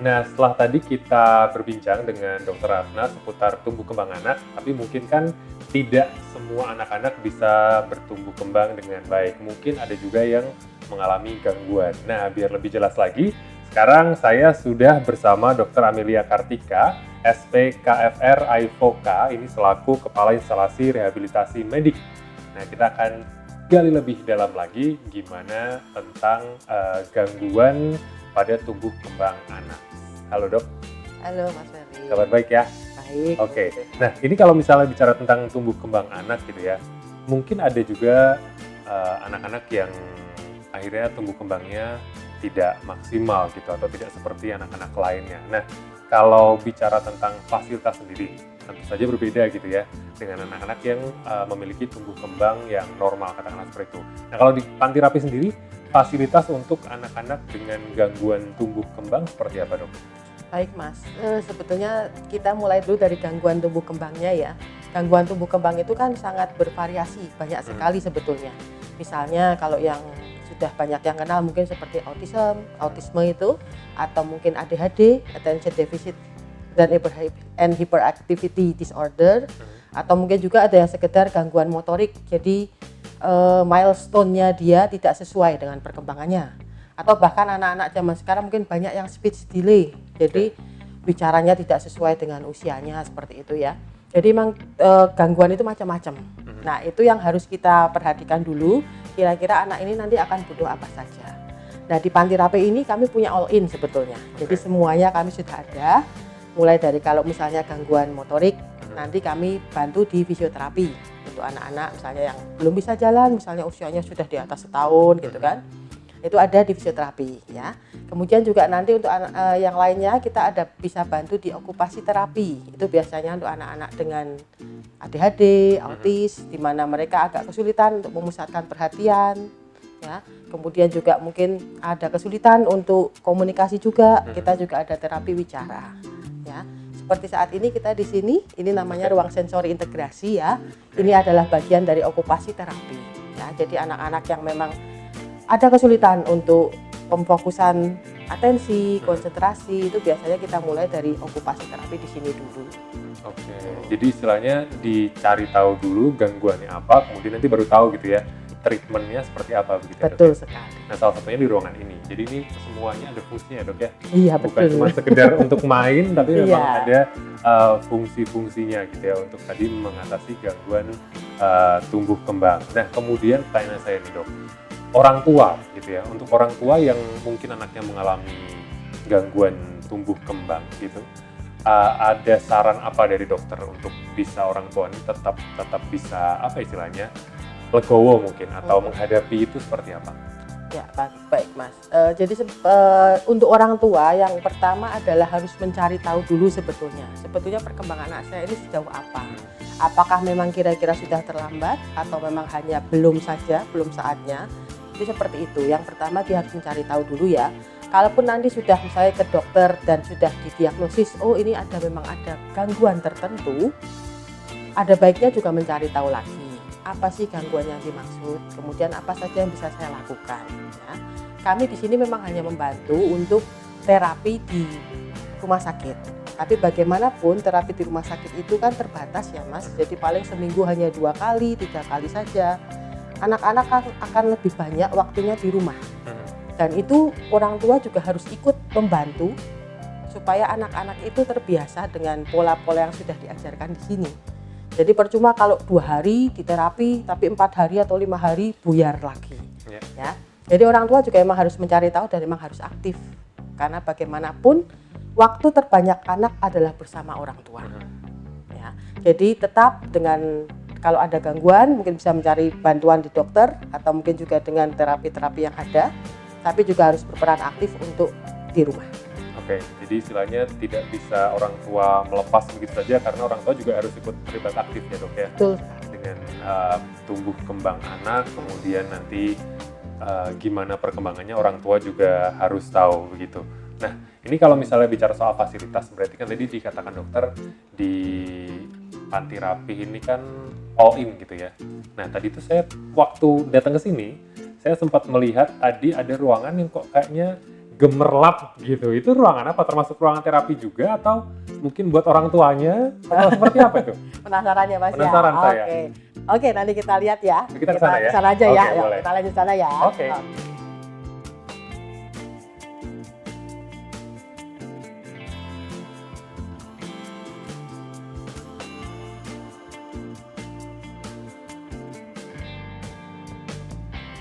Nah, setelah tadi kita berbincang dengan Dokter Ratna seputar tumbuh kembang anak, tapi mungkin kan tidak semua anak-anak bisa bertumbuh kembang dengan baik. Mungkin ada juga yang mengalami gangguan. Nah, biar lebih jelas lagi, sekarang saya sudah bersama Dokter Amelia Kartika, SPKFR IVOKA, ini selaku Kepala Instalasi Rehabilitasi Medik. Nah, kita akan gali lebih dalam lagi gimana tentang gangguan pada tumbuh kembang anak. Halo dok. Halo Mas Ferry. Kabar baik ya? Baik. Oke. Nah ini kalau misalnya bicara tentang tumbuh kembang anak gitu ya, mungkin ada juga anak-anak yang akhirnya tumbuh kembangnya tidak maksimal gitu atau tidak seperti anak-anak lainnya. Nah kalau bicara tentang fasilitas sendiri, tentu saja berbeda gitu ya dengan anak-anak yang memiliki tumbuh kembang yang normal, katakanlah seperti itu. Nah kalau di Panti Rapi sendiri, fasilitas untuk anak-anak dengan gangguan tumbuh kembang seperti apa dok? Baik Mas, sebetulnya kita mulai dulu dari gangguan tumbuh kembangnya ya. Gangguan tumbuh kembang itu kan sangat bervariasi, banyak sekali sebetulnya. Misalnya kalau yang sudah banyak yang kenal mungkin seperti autisme itu, atau mungkin ADHD, attention deficit dan hyperactivity disorder, atau mungkin juga ada yang sekedar gangguan motorik, jadi milestone-nya dia tidak sesuai dengan perkembangannya. Atau bahkan anak-anak zaman sekarang mungkin banyak yang speech delay, jadi bicaranya tidak sesuai dengan usianya seperti itu ya. Jadi memang gangguan itu macam-macam. Nah itu yang harus kita perhatikan dulu, kira-kira anak ini nanti akan butuh apa saja. Nah di Panti Rapi ini kami punya all in sebetulnya, jadi semuanya kami sudah ada. Mulai dari kalau misalnya gangguan motorik, nanti kami bantu di fisioterapi untuk anak-anak misalnya yang belum bisa jalan, misalnya usianya sudah di atas setahun gitu kan. Itu ada di fisioterapi ya. Kemudian juga nanti untuk yang lainnya kita ada bisa bantu di okupasi terapi. Itu biasanya untuk anak-anak dengan ADHD, autis, di mana mereka agak kesulitan untuk memusatkan perhatian ya. Kemudian juga mungkin ada kesulitan untuk komunikasi juga. Kita juga ada terapi wicara ya. Seperti saat ini kita di sini, ini namanya ruang sensori integrasi ya. Ini adalah bagian dari okupasi terapi ya. Jadi anak-anak yang memang ada kesulitan untuk pemfokusan atensi, konsentrasi, itu biasanya kita mulai dari okupasi terapi di sini dulu. Oke, jadi istilahnya dicari tahu dulu gangguannya apa, kemudian nanti baru tahu gitu ya treatmentnya seperti apa begitu. Betul ya, sekali. Nah salah satunya di ruangan ini. Jadi ini semuanya ada fungsinya dok ya. Iya Bukan betul. cuma sekedar untuk main, tapi memang Iya. ada fungsi-fungsinya gitu ya untuk tadi mengatasi gangguan tumbuh kembang. Nah kemudian pertanyaan saya nih dok. Orang tua gitu ya, untuk orang tua yang mungkin anaknya mengalami gangguan tumbuh kembang gitu, ada saran apa dari dokter untuk bisa orang tua ini tetap bisa apa istilahnya legowo mungkin atau menghadapi itu seperti apa? Ya baik Mas. Jadi untuk orang tua yang pertama adalah harus mencari tahu dulu sebetulnya perkembangan anak saya ini sejauh apa. Apakah memang kira-kira sudah terlambat atau memang hanya belum saatnya. Itu seperti itu. Yang pertama dia harus mencari tahu dulu ya. Kalaupun nanti sudah misalnya ke dokter dan sudah didiagnosis, oh ini memang ada gangguan tertentu, ada baiknya juga mencari tahu lagi apa sih gangguan yang dimaksud, kemudian apa saja yang bisa saya lakukan. Ya. Kami di sini memang hanya membantu untuk terapi di rumah sakit. Tapi bagaimanapun terapi di rumah sakit itu kan terbatas ya Mas. Jadi paling seminggu hanya 2 kali, 3 kali saja. Anak-anak akan lebih banyak waktunya di rumah. Dan itu orang tua juga harus ikut membantu supaya anak-anak itu terbiasa dengan pola-pola yang sudah diajarkan di sini. Jadi percuma kalau 2 hari di terapi, tapi 4 hari atau 5 hari buyar lagi. Ya. Jadi orang tua juga memang harus mencari tahu dan memang harus aktif. Karena bagaimanapun waktu terbanyak anak adalah bersama orang tua. Ya. Jadi tetap dengan kalau ada gangguan mungkin bisa mencari bantuan di dokter atau mungkin juga dengan terapi-terapi yang ada, tapi juga harus berperan aktif untuk di rumah. Oke, jadi istilahnya tidak bisa orang tua melepas begitu saja karena orang tua juga harus ikut terlibat aktif ya dok ya. Betul. Dengan tumbuh kembang anak, kemudian nanti gimana perkembangannya orang tua juga harus tahu begitu. Nah ini kalau misalnya bicara soal fasilitas, berarti kan tadi dikatakan dokter di Panti Rapi ini kan all in gitu ya. Nah tadi tuh saya waktu datang ke sini, saya sempat melihat tadi ada ruangan yang kok kayaknya gemerlap gitu. Itu ruangan apa? Termasuk ruangan terapi juga atau mungkin buat orang tuanya atau seperti apa itu? Penasaran ya Mas Penasaran ya? saya. Oke, nanti kita lihat ya. Kita ke sana ya? Kesana aja Oke, ya. Yuk, boleh. kita lanjut sana ya. Oke.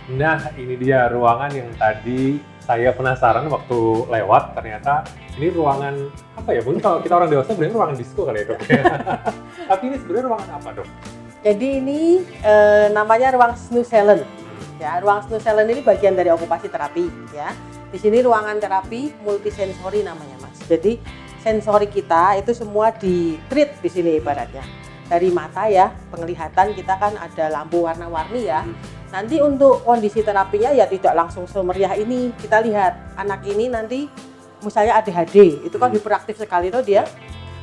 Nah, ini dia ruangan yang tadi saya penasaran waktu lewat. Ternyata ini ruangan apa ya? Mungkin kalau kita orang dewasa sebenarnya ruangan disco kali ya, Dok. Tapi ini sebenarnya ruangan apa, Dok? Jadi ini namanya ruang snooze silent. Ya, ruang snooze silent ini bagian dari okupasi terapi ya. Di sini ruangan terapi multisensori namanya, Mas. Jadi sensori kita itu semua di-treat di sini ibaratnya. Dari mata ya, penglihatan kita kan ada lampu warna-warni ya. Nanti untuk kondisi terapinya ya tidak langsung semeriah ini. Kita lihat anak ini nanti misalnya ADHD, itu kan hiperaktif sekali tuh dia.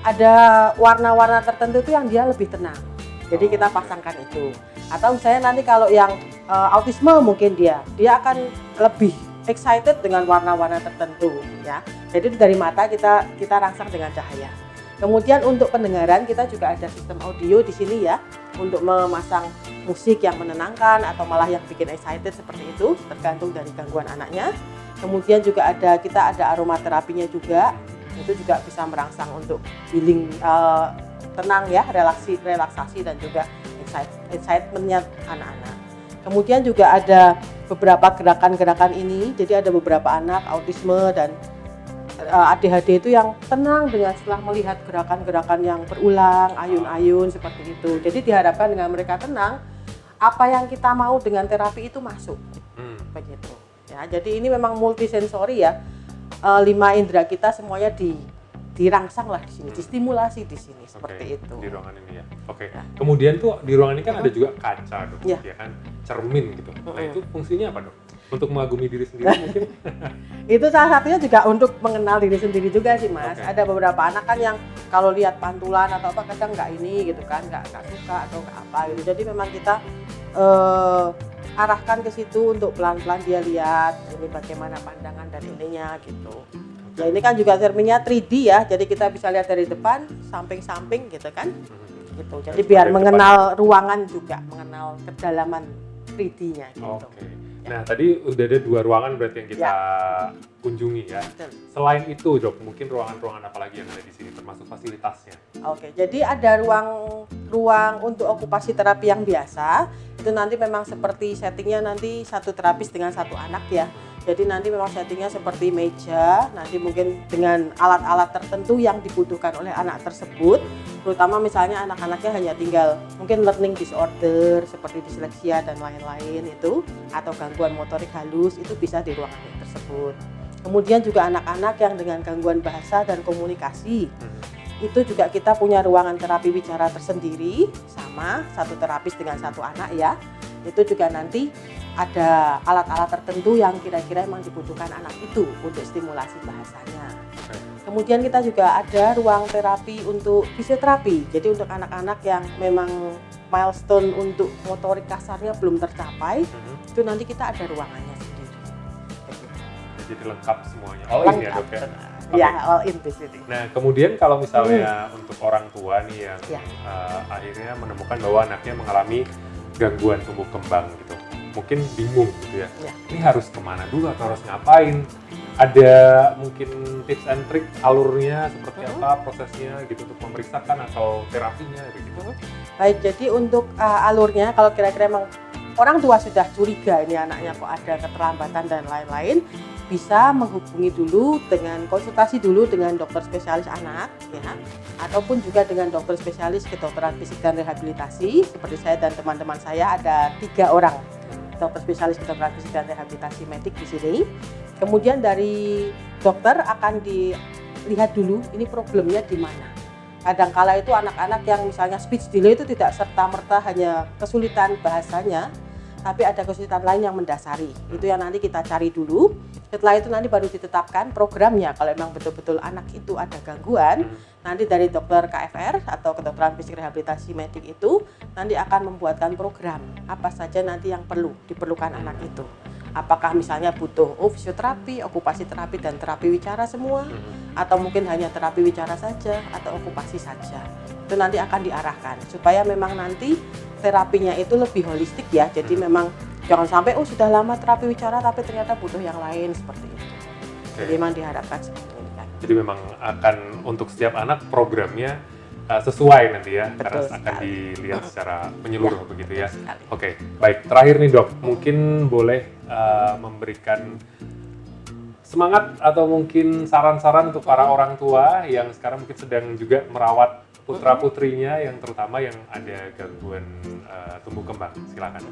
Ada warna-warna tertentu tuh yang dia lebih tenang. Jadi kita pasangkan itu. Atau misalnya nanti kalau yang autisme mungkin dia akan lebih excited dengan warna-warna tertentu ya. Jadi dari mata kita rangsang dengan cahaya. Kemudian untuk pendengaran kita juga ada sistem audio di sini ya, untuk memasang musik yang menenangkan atau malah yang bikin excited seperti itu, tergantung dari gangguan anaknya. Kemudian juga kita ada aromaterapinya juga, itu juga bisa merangsang untuk healing tenang ya, relaksasi dan juga excitementnya anak-anak. Kemudian juga ada beberapa gerakan-gerakan ini, jadi ada beberapa anak autisme dan ADHD itu yang tenang dengan setelah melihat gerakan-gerakan yang berulang, ayun-ayun seperti itu. Jadi diharapkan dengan mereka tenang, apa yang kita mau dengan terapi itu masuk, begitu. Ya, jadi ini memang multisensori ya, 5 indera kita semuanya dirangsang lah di sini, distimulasi di sini seperti itu. Di ruangan ini ya. Oke. Kemudian tuh di ruangan ini kan ada juga kaca, Dok, ya kan, cermin gitu. Nah itu fungsinya apa, Dok? Untuk mengagumi diri sendiri mungkin? Itu salah satunya juga untuk mengenal diri sendiri juga sih, Mas. Ada beberapa anak kan yang kalau lihat pantulan atau apa kadang nggak ini gitu kan, nggak suka atau nggak apa gitu. Jadi memang kita arahkan ke situ untuk pelan-pelan dia lihat ini bagaimana pandangan dan ininya gitu. Ya ini kan juga cerminnya 3D ya, jadi kita bisa lihat dari depan, samping-samping gitu kan. Gitu. Jadi biar mengenal ruangan juga, mengenal kedalaman 3D-nya gitu. Nah, tadi udah ada 2 ruangan berarti yang kita kunjungi ya. Selain itu, Dok, mungkin ruangan-ruangan apa lagi yang ada di sini termasuk fasilitasnya? Oke, jadi ada ruang untuk okupasi terapi yang biasa. Itu nanti memang seperti settingnya nanti satu terapis dengan satu anak ya. Jadi nanti memang settingnya seperti meja, nanti mungkin dengan alat-alat tertentu yang dibutuhkan oleh anak tersebut, terutama misalnya anak-anaknya hanya tinggal mungkin learning disorder seperti disleksia dan lain-lain itu, atau gangguan motorik halus, itu bisa di ruangan tersebut. Kemudian juga anak-anak yang dengan gangguan bahasa dan komunikasi, itu juga kita punya ruangan terapi bicara tersendiri, sama satu terapis dengan satu anak ya. Itu juga nanti ada alat-alat tertentu yang kira-kira memang dibutuhkan anak itu untuk stimulasi bahasanya. Kemudian kita juga ada ruang terapi untuk fisioterapi. Jadi untuk anak-anak yang memang milestone untuk motorik kasarnya belum tercapai, itu nanti kita ada ruangannya sendiri. Jadi lengkap semuanya. All in ya, Dok ya? Ya, all in di sini. Nah, kemudian kalau misalnya untuk orang tua nih yang akhirnya menemukan bahwa anaknya mengalami gangguan tumbuh kembang gitu, mungkin bingung gitu ya. Ini harus kemana dulu atau harus ngapain? Ada mungkin tips and trick alurnya seperti apa, prosesnya gitu untuk memeriksakan atau terapinya gitu. Baik, jadi untuk alurnya kalau kira-kira memang orang tua sudah curiga ini anaknya kok ada keterlambatan dan lain-lain, bisa menghubungi dulu konsultasi dulu dengan dokter spesialis anak ya, ataupun juga dengan dokter spesialis kedokteran fisik dan rehabilitasi. Seperti saya dan teman-teman saya ada 3 orang dokter spesialis kedokteran fisik dan rehabilitasi medik di sini. Kemudian dari dokter akan dilihat dulu ini problemnya di mana. Kadangkala itu anak-anak yang misalnya speech delay itu tidak serta-merta hanya kesulitan bahasanya, tapi ada kesulitan lain yang mendasari. Itu yang nanti kita cari dulu. Setelah itu nanti baru ditetapkan programnya. Kalau memang betul-betul anak itu ada gangguan, nanti dari dokter KFR atau kedokteran fisik rehabilitasi medik itu nanti akan membuatkan program apa saja nanti yang diperlukan anak itu. Apakah misalnya butuh fisioterapi, okupasi terapi, dan terapi wicara semua, atau mungkin hanya terapi wicara saja, atau okupasi saja. Itu nanti akan diarahkan, supaya memang nanti terapinya itu lebih holistik ya, jadi memang jangan sampai sudah lama terapi wicara tapi ternyata butuh yang lain, seperti itu. Jadi memang diharapkan seperti ini kan. Jadi memang akan untuk setiap anak programnya sesuai nanti ya, Betul karena akan sekali. dilihat secara menyeluruh begitu ya. Betul sekali. Oke, baik. Terakhir nih dok, mungkin boleh memberikan semangat atau mungkin saran-saran untuk para orang tua yang sekarang mungkin sedang juga merawat putra-putrinya yang terutama yang ada gangguan tumbuh kembang. Silakan.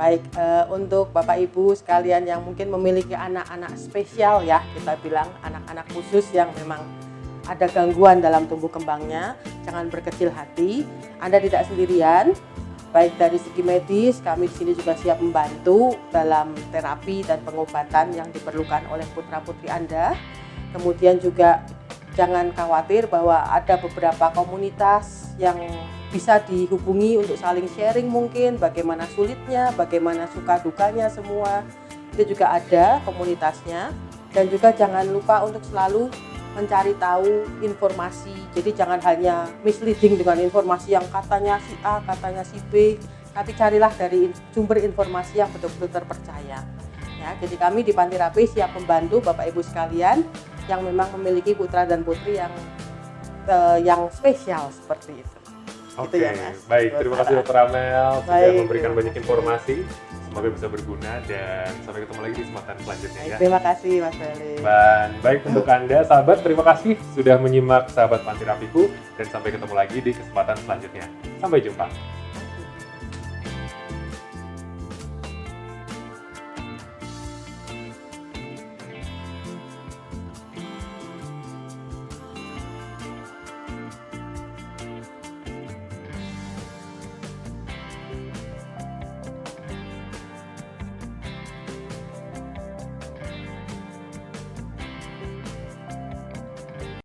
Baik, untuk Bapak Ibu sekalian yang mungkin memiliki anak-anak spesial ya, kita bilang anak-anak khusus yang memang ada gangguan dalam tumbuh kembangnya, jangan berkecil hati. Anda tidak sendirian. Baik dari segi medis, kami di sini juga siap membantu dalam terapi dan pengobatan yang diperlukan oleh putra-putri Anda. Kemudian juga jangan khawatir bahwa ada beberapa komunitas yang bisa dihubungi untuk saling sharing mungkin bagaimana sulitnya, bagaimana suka dukanya semua. Itu juga ada komunitasnya. Dan juga jangan lupa untuk selalu mencari tahu informasi. Jadi jangan hanya misleading dengan informasi yang katanya si A, katanya si B, tapi carilah dari sumber informasi yang betul-betul terpercaya. Ya, jadi kami di Panti Rapi siap membantu Bapak Ibu sekalian yang memang memiliki putra dan putri yang spesial seperti itu. Oke, Itu ya, Mas. baik. Terima kasih Dr. Amel sudah Baik, memberikan terima banyak informasi. Semoga bisa berguna dan sampai ketemu lagi di kesempatan selanjutnya ya. Terima kasih Mas Feli. Dan baik untuk Anda sahabat, terima kasih sudah menyimak sahabat Panti Rapiku dan sampai ketemu lagi di kesempatan selanjutnya. Sampai jumpa.